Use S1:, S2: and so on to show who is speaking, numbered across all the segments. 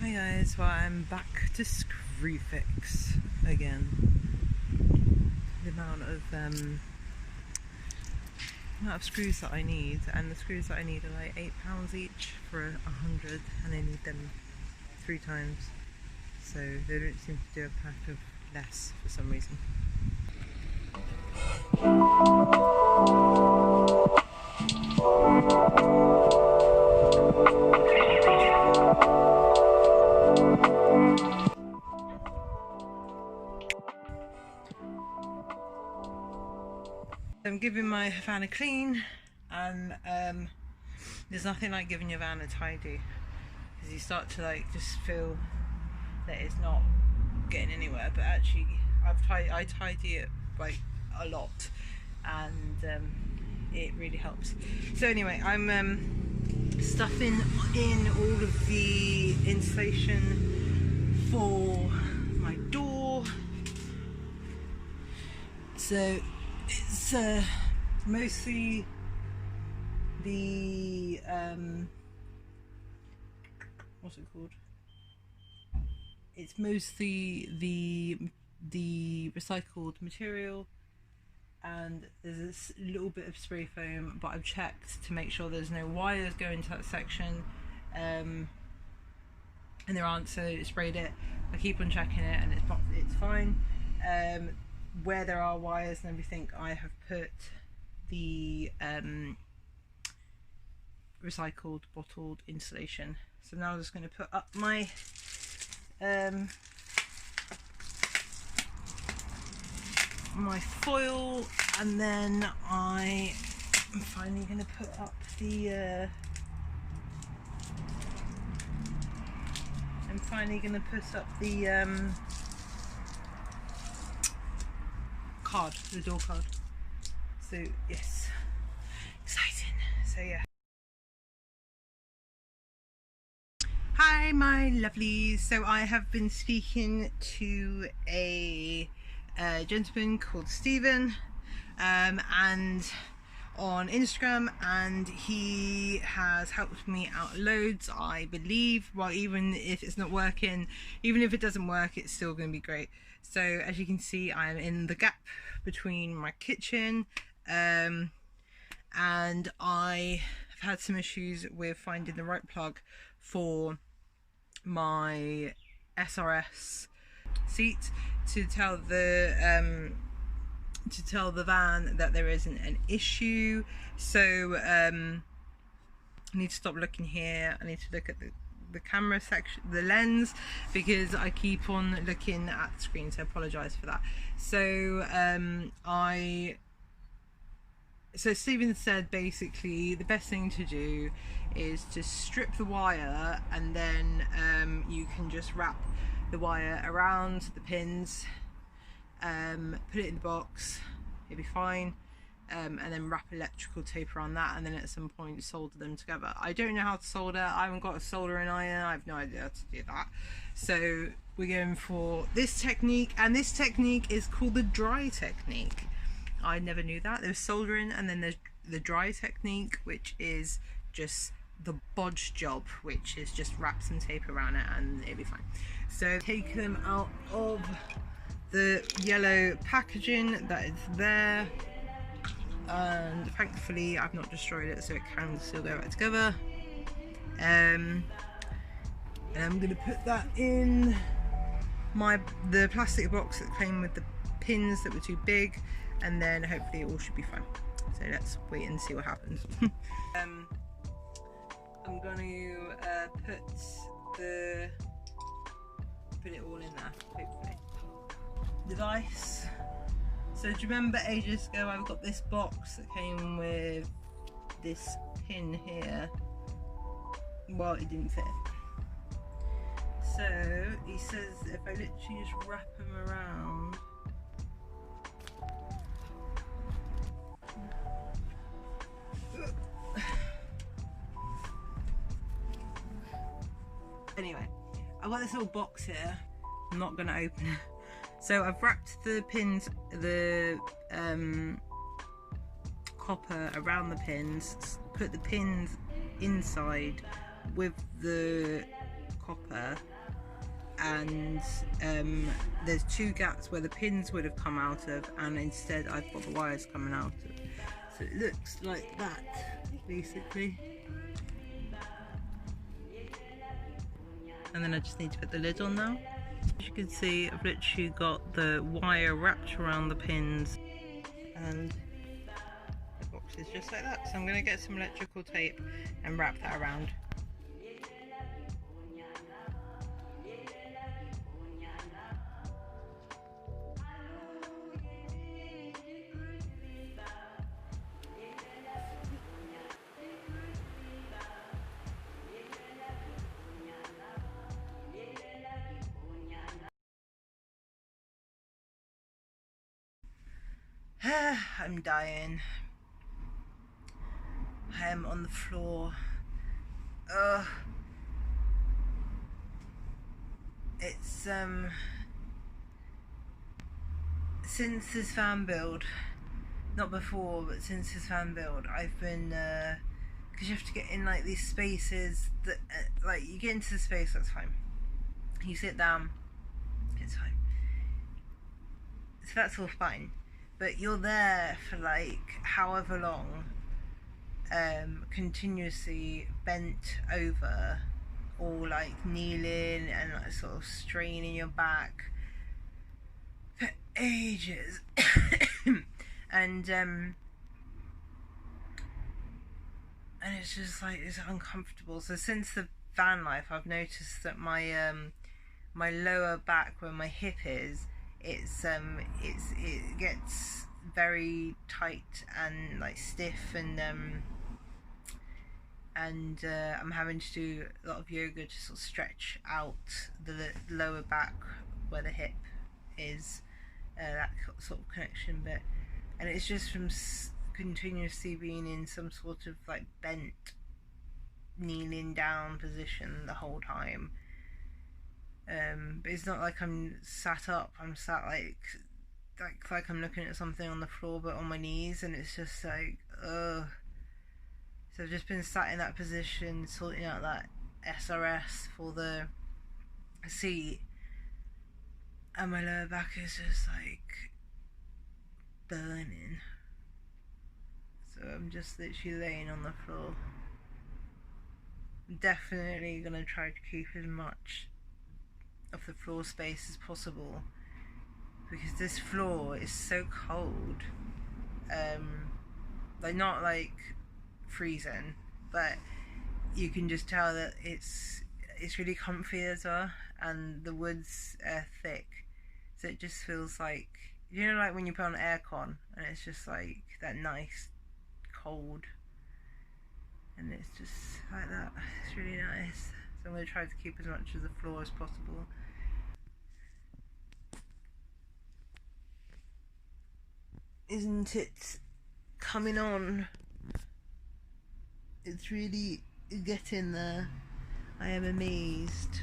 S1: Hi guys, well I'm back to screw fix again. The amount of screws that I need, and the screws that I need are like £8 each for 100, and I need them 3 times, so they don't seem to do a pack of less for some reason. I'm giving my van a clean, and there's nothing like giving your van a tidy, because you start to like just feel that it's not getting anywhere, but actually I tidy it like a lot, and it really helps. So anyway, I'm stuffing in all of the insulation for my door. So it's mostly the what's it called? It's mostly the recycled material, and there's this little bit of spray foam, but I've checked to make sure there's no wires going to that section, and there aren't, so I sprayed it. I keep on checking it, and it's fine. Where there are wires and everything, I have put the recycled bottled insulation. So now I'm just going to put up my my foil, and then I am finally going to put up the card, the door card. So yes, exciting. So yeah. Hi my lovelies. So I have been speaking to a gentleman called Stephen, and on Instagram, and he has helped me out loads, I believe. Well, even if it's not working, even if it doesn't work, it's still going to be great. So as you can see, I'm in the gap between my kitchen, and I have had some issues with finding the right plug for my SRS seat to tell the van that there isn't an issue. So I need to stop looking here. I need to look at the camera section, the lens, because I keep on looking at the screen, so I apologise for that. So so Stephen said basically the best thing to do is to strip the wire, and then you can just wrap the wire around the pins, put it in the box, it'll be fine, and then wrap electrical tape around that, and then at some point solder them together. I don't know how to solder, I haven't got a soldering iron, I have no idea how to do that. So we're going for this technique, and this technique is called the dry technique. I never knew that. There's soldering, and then there's the dry technique, which is just the bodge job, which is just wrap some tape around it and it'll be fine. So take them out of the yellow packaging that is there, and thankfully I've not destroyed it, so it can still go back together. And I'm going to put that in the plastic box that came with the pins that were too big, and then hopefully it all should be fine. So let's wait and see what happens. I'm going to put it all in there, hopefully. Device. So do you remember ages ago I've got this box that came with this pin here? Well, it didn't fit. So he says if I literally just wrap them around, anyway, I've got this little box here. I'm not going to open it. So I've wrapped the pins, the copper around the pins, put the pins inside with the copper, and there's 2 gaps where the pins would have come out of, and instead I've got the wires coming out of. So it looks like that basically. And then I just need to put the lid on now. As you can see, I've literally got the wire wrapped around the pins and the box is just like that. So I'm going to get some electrical tape and wrap that around. I'm dying. I am on the floor. It's since this van build, not before, but since this van build, I've been because you have to get in like these spaces that like you get into the space, that's fine. You sit down, it's fine. So that's all fine. But you're there for like however long, continuously bent over, or like kneeling and like sort of straining your back for ages. and it's just like, it's uncomfortable. So since the van life, I've noticed that my my lower back, where my hip is, it gets very tight and like stiff, and I'm having to do a lot of yoga to sort of stretch out the lower back where the hip is, that sort of connection bit, and it's just from continuously being in some sort of like bent kneeling down position the whole time. But it's not like I'm sat up, I'm sat like I'm looking at something on the floor but on my knees, and it's just like, ugh. So I've just been sat in that position sorting out that SRS for the seat, and my lower back is just like burning. So I'm just literally laying on the floor. I'm definitely gonna try to keep as much of the floor space as possible, because this floor is so cold. Like, not like freezing, but you can just tell that it's really comfy as well, and the wood's thick, so it just feels like, you know, like when you put on aircon and it's just like that nice cold, and it's just like that. It's really nice. So I'm going to try to keep as much of the floor as possible. Isn't it coming on? It's really getting there. I am amazed.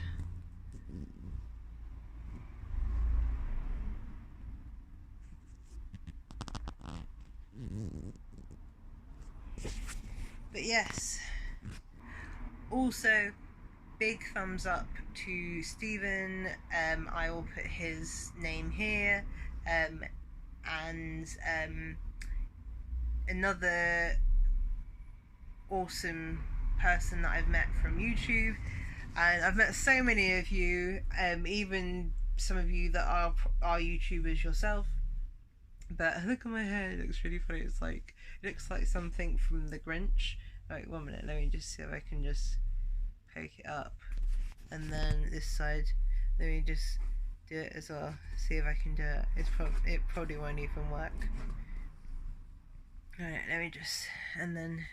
S1: But yes, also big thumbs up to Stephen. I will put his name here, and another awesome person that I've met from YouTube, and I've met so many of you, even some of you that are YouTubers yourself. But look at my hair, it looks really funny. It's like, it looks like something from The Grinch. Wait, 1 minute, let me just see if I can just poke it up. And then this side, let me just do it as well, see if I can do it. It probably won't even work. Alright, let me just, and then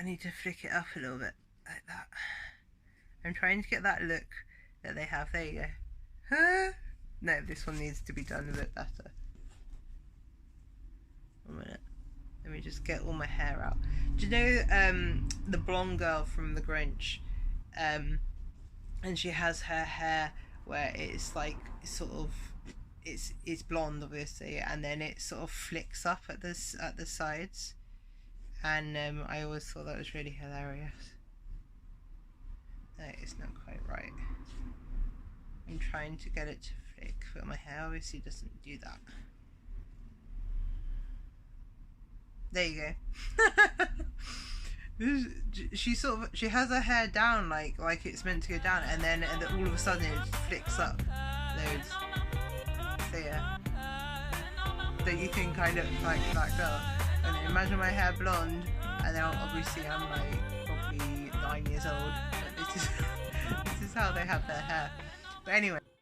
S1: I need to flick it up a little bit, like that. I'm trying to get that look that they have. There you go. Huh? No, this one needs to be done a bit better. 1 minute. Let me just get all my hair out. Do you know the blonde girl from The Grinch? And she has her hair where it's like sort of, it's blonde obviously, and then it sort of flicks up at the sides. And I always thought that was really hilarious. No, it's not quite right. I'm trying to get it to flick, but my hair obviously doesn't do that. There you go. She has her hair down like it's meant to go down, and then all of a sudden it flicks up loads. So yeah. Don't you think I look like that girl? And imagine my hair blonde, and then obviously I'm like probably 9 years old. But this is how they have their hair. But anyway.